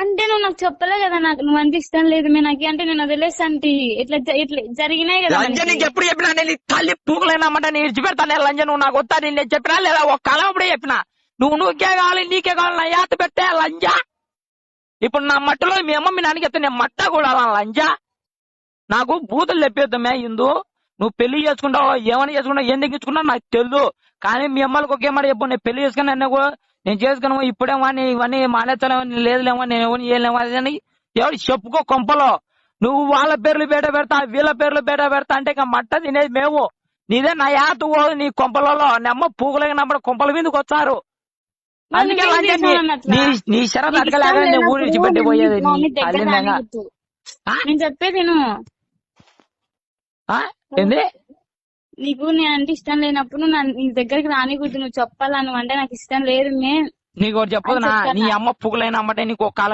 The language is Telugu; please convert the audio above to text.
అంటే నువ్వు నాకు చెప్పలే కదా, నాకు నువ్వు అంటే ఇష్టం లేదు మే నాకు అంటే నేను వదిలేసాంటి. ఇట్లా ఇట్లా జరిగినాయి కదా లంజ మనకి. నీకు ఎప్పుడు చెప్పినా నేను తల్లి పూకులేనమ్మంటే నేను ఇడిచిపెడతానే లంజ నువ్వు నాకు వస్తా నేను చెప్పినా లేదా ఒక కాలం అప్పుడే చెప్పినా నువ్వుకే కావాలి నీకే కావాలి నా యాత పెట్టే లంజ. ఇప్పుడు నా మట్టలో మీ అమ్మ మీ నాన్నకి ఎత్తే నేను మట్ట కూడా లంజ. నాకు బూతులు చెప్పేద్దామే ఇందు. నువ్వు పెళ్లి చేసుకుంటావు ఏమని చేసుకుంటావు ఏం తెగించుకున్నావు నాకు తెలియదు. కానీ మీ అమ్మలకు ఒకే మాట చెప్పు, నేను పెళ్లి చేసుకుని అన్న కూడా నేను చేసుకున్నావు ఇప్పుడేమో ఇవన్నీ మానేస్తానేమో లేదులేమో నేను ఎవరిని ఏలేమో అని ఎవరు చెప్పుకో కొంపలో. నువ్వు వాళ్ళ పేర్లు బేట పెడతా వీళ్ళ పేర్లు బేట పెడతా అంటే ఇక మట్ట తినేది మేము. నీదే నా యాత పోదు నీ కొంపలలో నెమ్మ పూగులకి నమ్మడం కొంపల మీదకి వచ్చారు. అందుకే నీ శరత్ అడగలేక నేను ఊరు విడిచిపెట్టి పోయేది. నేను చెప్పేది ఏంది నీకు నేను అంటే ఇష్టం లేనప్పుడు నీ దగ్గరికి రానికూడదు. నువ్వు చెప్పాలా, నువ్వు అంటే నాకు ఇష్టం లేదు నీకు చెప్పదు నీ అమ్మ పువ్వులైన అమ్మటే నీకు ఒక కాలం